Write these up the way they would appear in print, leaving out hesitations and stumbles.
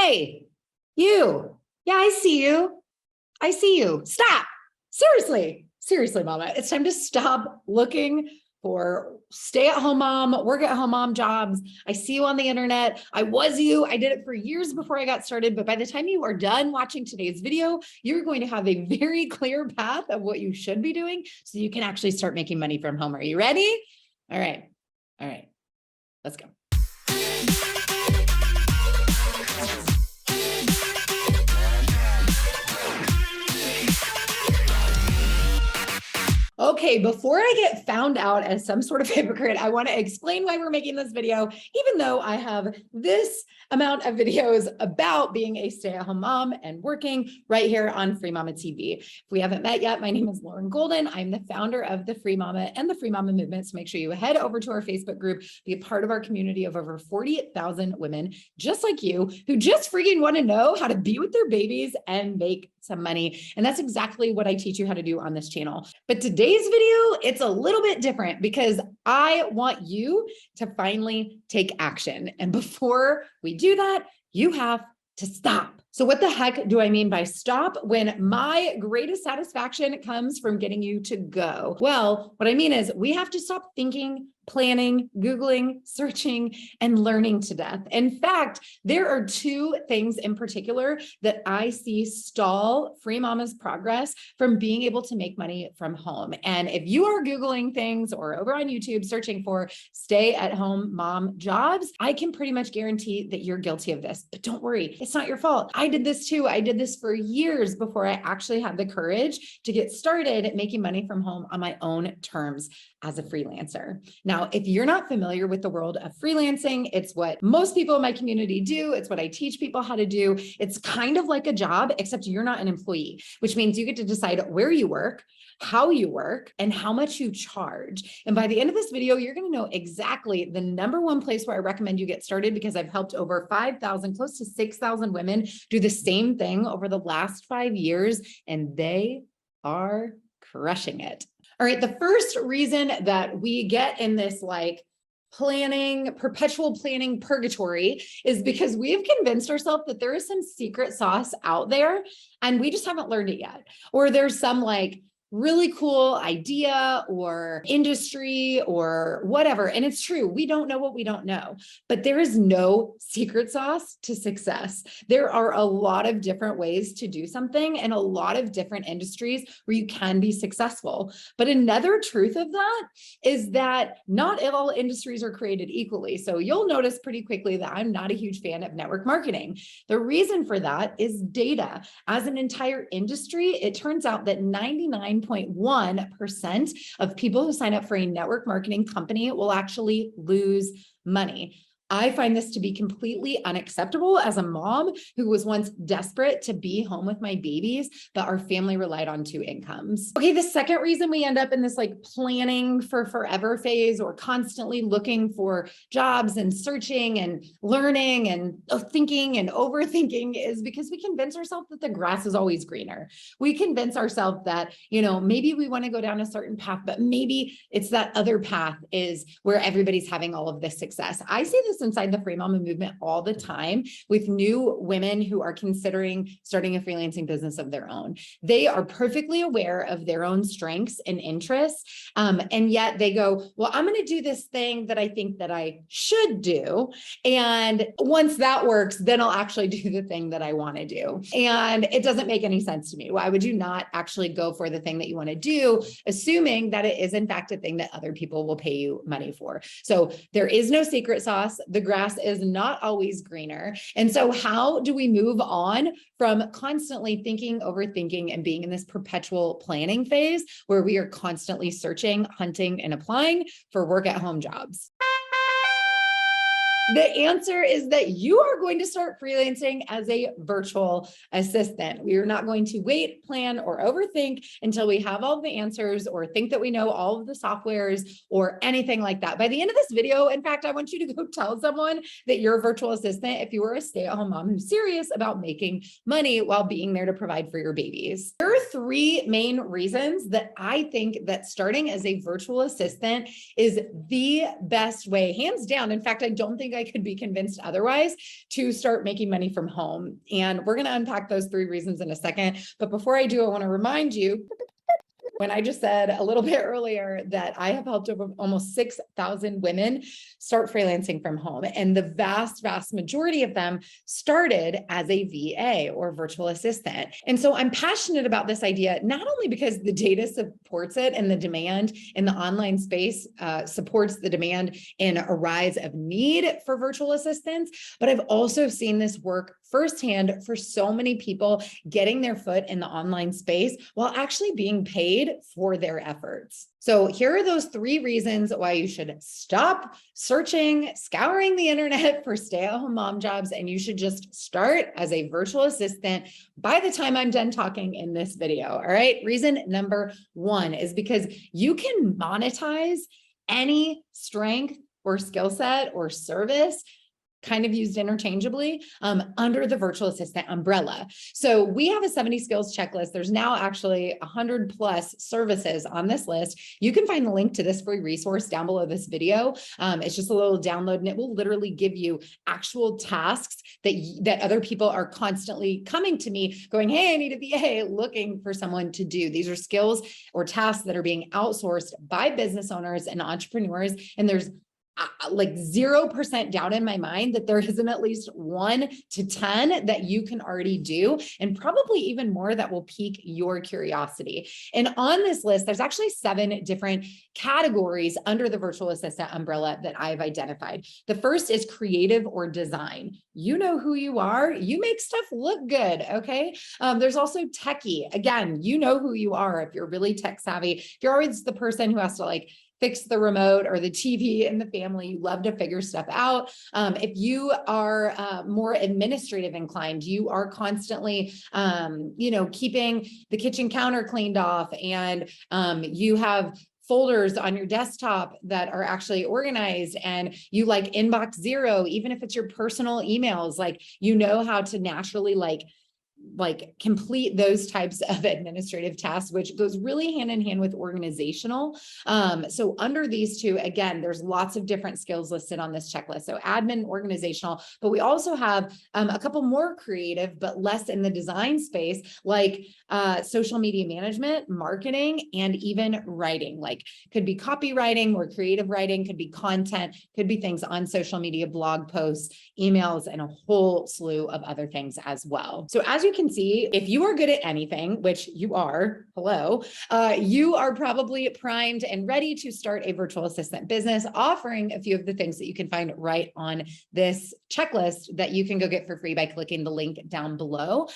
Hey, you. Yeah, I see you. I see you. Stop. Seriously, mama. It's time to stop looking for stay-at-home mom, work-at-home mom jobs. I see you on the internet. I was you. I did it for years before I got started. But by the time you are done watching today's video, you're going to have a very clear path of what you should be doing so you can actually start making money from home. Are you ready? All right. Let's go. Okay, before I get found out as some sort of hypocrite, I want to explain why we're making this video, even though I have this amount of videos about being a stay-at-home mom and working right here on Free Mama TV. If we haven't met yet, my name is Lauren Golden. I'm the founder of the Free Mama and the Free Mama movement. So make sure you head over to our Facebook group, be a part of our community of over 40,000 women just like you who just freaking want to know how to be with their babies and make some money. And that's exactly what I teach you how to do on this channel. But today's video, it's a little bit different because I want you to finally take action. And before we do that, you have to stop. So what the heck do I mean by stop when my greatest satisfaction comes from getting you to go? Well, what I mean is we have to stop thinking, planning, Googling, searching, and learning to death. In fact, there are two things in particular that I see stall Free Mama's progress from being able to make money from home. And if you are Googling things or over on YouTube searching for stay-at-home mom jobs, I can pretty much guarantee that you're guilty of this. But don't worry, it's not your fault. I did this too. I did this for years before I actually had the courage to get started making money from home on my own terms as a freelancer. Now, if you're not familiar with the world of freelancing, it's what most people in my community do. It's what I teach people how to do. It's kind of like a job, except you're not an employee, which means you get to decide where you work, how you work, and how much you charge. And by the end of this video, you're going to know exactly the number one place where I recommend you get started, because I've helped over 5,000, close to 6,000 women do the same thing over the last 5 years, and they are crushing it. All right, the first reason that we get in this perpetual planning purgatory is because we have convinced ourselves that there is some secret sauce out there and we just haven't learned it yet. Or there's some really cool idea or industry or whatever. And it's true, we don't know what we don't know, but there is no secret sauce to success. There are a lot of different ways to do something and a lot of different industries where you can be successful. But another truth of that is that not all industries are created equally. So you'll notice pretty quickly that I'm not a huge fan of network marketing. The reason for that is data. As an entire industry, it turns out that 99.1% of people who sign up for a network marketing company will actually lose money. I find this to be completely unacceptable as a mom who was once desperate to be home with my babies, but our family relied on two incomes. Okay, the second reason we end up in this planning for forever phase or constantly looking for jobs and searching and learning and thinking and overthinking is because we convince ourselves that the grass is always greener. We convince ourselves that, maybe we want to go down a certain path, but maybe it's that other path is where everybody's having all of this success. I see this inside the Free Mama movement all the time with new women who are considering starting a freelancing business of their own. They are perfectly aware of their own strengths and interests. And yet they go, well, I'm going to do this thing that I think that I should do. And once that works, then I'll actually do the thing that I want to do. And it doesn't make any sense to me. Why would you not actually go for the thing that you want to do, assuming that it is in fact a thing that other people will pay you money for? So there is no secret sauce. The grass is not always greener. And so how do we move on from constantly thinking, overthinking, and being in this perpetual planning phase where we are constantly searching, hunting, and applying for work-at-home jobs? The answer is that you are going to start freelancing as a virtual assistant. We are not going to wait, plan, or overthink until we have all the answers or think that we know all of the softwares or anything like that. By the end of this video, in fact, I want you to go tell someone that you're a virtual assistant if you are a stay-at-home mom who's serious about making money while being there to provide for your babies. There are three main reasons that I think that starting as a virtual assistant is the best way, hands down. In fact, I don't think think I could be convinced otherwise, to start making money from home. And we're going to unpack those 3 reasons in a second. But before I do, I want to remind you, when I just said a little bit earlier that I have helped over almost 6,000 women start freelancing from home. And the vast, vast majority of them started as a VA or virtual assistant. And so I'm passionate about this idea, not only because the data supports it and the demand in the online space supports the demand in a rise of need for virtual assistants, but I've also seen this work firsthand for so many people getting their foot in the online space while actually being paid for their efforts. So here are those 3 reasons why you should stop searching, scouring the internet for stay-at-home mom jobs, and you should just start as a virtual assistant by the time I'm done talking in this video. All right. Reason number 1 is because you can monetize any strength or skill set or service, kind of used interchangeably, under the virtual assistant umbrella. So we have a 70 skills checklist. There's now actually 100 plus services on this list. You can find the link to this free resource down below this video. It's just a little download, and it will literally give you actual tasks that other people are constantly coming to me going, hey, I need a VA, looking for someone to do. These are skills or tasks that are being outsourced by business owners and entrepreneurs. And there's like 0% doubt in my mind that there isn't at least 1 to 10 that you can already do, and probably even more that will pique your curiosity. And on this list, there's actually 7 different categories under the virtual assistant umbrella that I've identified. The first is creative or design. You know who you are. You make stuff look good. Okay. There's also techie. Again, you know who you are. If you're really tech savvy, if you're always the person who has to like fix the remote or the TV in the family, you love to figure stuff out. If you are more administrative inclined, you are constantly, keeping the kitchen counter cleaned off, and you have folders on your desktop that are actually organized, and you like inbox 0, even if it's your personal emails, like, you know how to naturally like complete those types of administrative tasks, which goes really hand in hand with organizational. So under these 2, again, there's lots of different skills listed on this checklist. So admin, organizational, but we also have a couple more creative, but less in the design space, like social media management, marketing, and even writing. Like, could be copywriting, more creative writing, could be content, could be things on social media, blog posts, emails, and a whole slew of other things as well. So as you can see, if you are good at anything, which you are, hello, you are probably primed and ready to start a virtual assistant business, offering a few of the things that you can find right on this checklist that you can go get for free by clicking the link down below.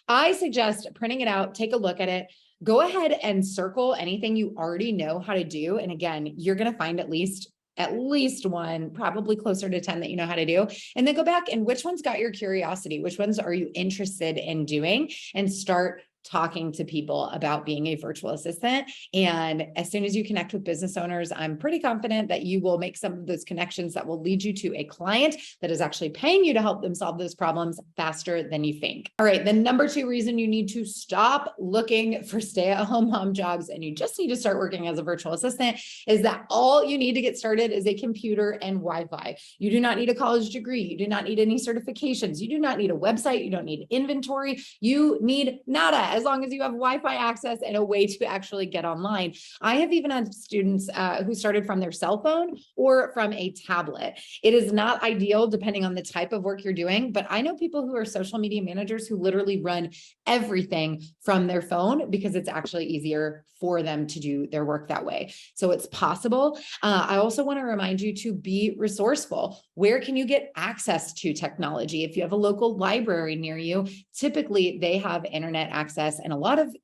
I suggest printing it out, take a look at it. Go ahead and circle anything you already know how to do. And again, you're going to find at least 1, probably closer to 10 that you know how to do. And then go back and which ones got your curiosity? Which ones are you interested in doing? And start talking to people about being a virtual assistant. And as soon as you connect with business owners, I'm pretty confident that you will make some of those connections that will lead you to a client that is actually paying you to help them solve those problems faster than you think. All right. The number 2 reason you need to stop looking for stay-at-home mom jobs and you just need to start working as a virtual assistant is that all you need to get started is a computer and Wi-Fi. You do not need a college degree. You do not need any certifications. You do not need a website. You don't need inventory. You need nada, as long as you have Wi-Fi access and a way to actually get online. I have even had students who started from their cell phone or from a tablet. It is not ideal depending on the type of work you're doing, but I know people who are social media managers who literally run everything from their phone because it's actually easier for them to do their work that way. So it's possible. I also want to remind you to be resourceful. Where can you get access to technology? If you have a local library near you, typically they have internet access, and a lot of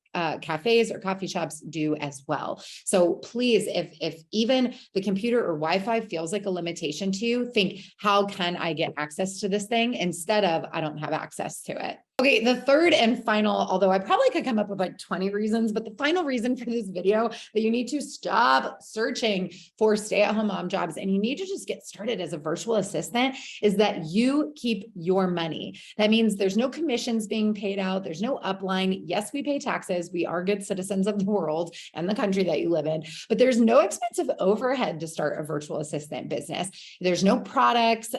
cafes or coffee shops do as well. So please, if even the computer or Wi-Fi feels like a limitation to you, think, how can I get access to this thing instead of I don't have access to it. Okay, the third and final, although I probably could come up with like 20 reasons, but the final reason for this video that you need to stop searching for stay-at-home mom jobs and you need to just get started as a virtual assistant is that you keep your money. That means there's no commissions being paid out. There's no upline. Yes, we pay taxes, because we are good citizens of the world and the country that you live in, but there's no expensive overhead to start a virtual assistant business. There's no products.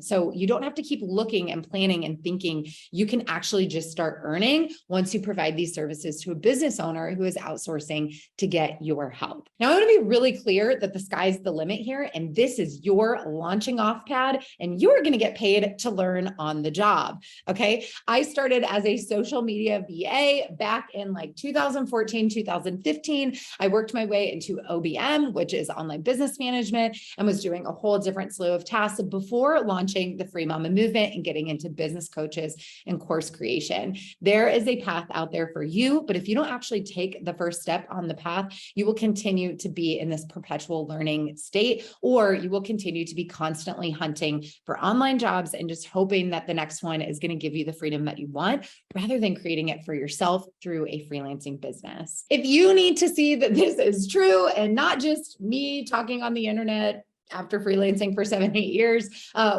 So you don't have to keep looking and planning and thinking. You can actually just start earning once you provide these services to a business owner who is outsourcing to get your help. Now, I want to be really clear that the sky's the limit here, and this is your launching off pad, and you're going to get paid to learn on the job. Okay. I started as a social media VA back in like 2014, 2015. I worked my way into OBM, which is online business management, and was doing a whole different slew of tasks before launching the Free Mama movement and getting into business coaches and course creation. There is a path out there for you, but if you don't actually take the first step on the path, you will continue to be in this perpetual learning state, or you will continue to be constantly hunting for online jobs and just hoping that the next one is going to give you the freedom that you want, rather than creating it for yourself through a freelancing business. If you need to see that this is true and not just me talking on the internet after freelancing for 7-8 years,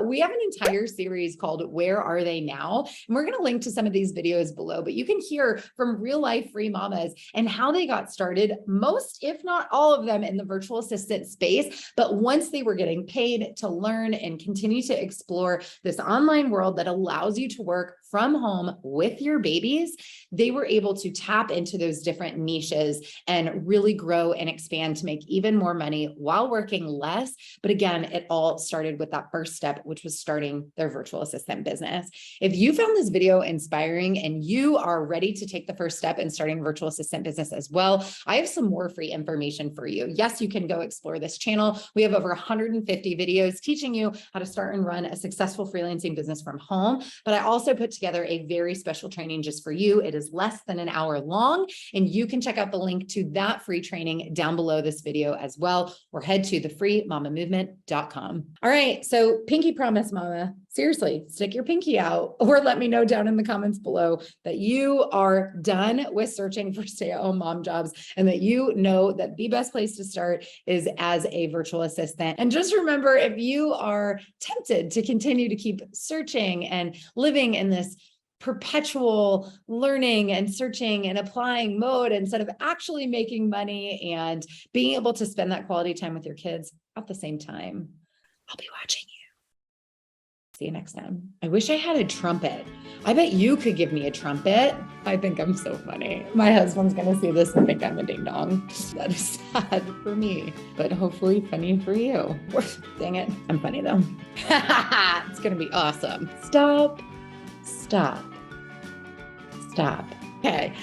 we have an entire series called Where Are They Now? And we're going to link to some of these videos below, but you can hear from real life free mamas and how they got started, most, if not all of them, in the virtual assistant space. But once they were getting paid to learn and continue to explore this online world that allows you to work from home with your babies, they were able to tap into those different niches and really grow and expand to make even more money while working less. But again, it all started with that first step, which was starting their virtual assistant business. If you found this video inspiring and you are ready to take the first step in starting a virtual assistant business as well, I have some more free information for you. Yes, you can go explore this channel. We have over 150 videos teaching you how to start and run a successful freelancing business from home. But I also put together a very special training just for you. It is less than an hour long, and you can check out the link to that free training down below this video as well, or head to thefreemamamovement.com. All right. So pinky promise, mama, seriously, stick your pinky out or let me know down in the comments below that you are done with searching for stay-at-home mom jobs, and that you know that the best place to start is as a virtual assistant. And just remember, if you are tempted to continue to keep searching and living in this perpetual learning and searching and applying mode instead of actually making money and being able to spend that quality time with your kids at the same time, I'll be watching you. See you next time. I wish I had a trumpet. I bet you could give me a trumpet. I think I'm so funny. My husband's going to see this and think I'm a ding dong. That is sad for me, but hopefully funny for you. Dang it. I'm funny though. It's going to be awesome. Stop. Stop. Stop. Okay.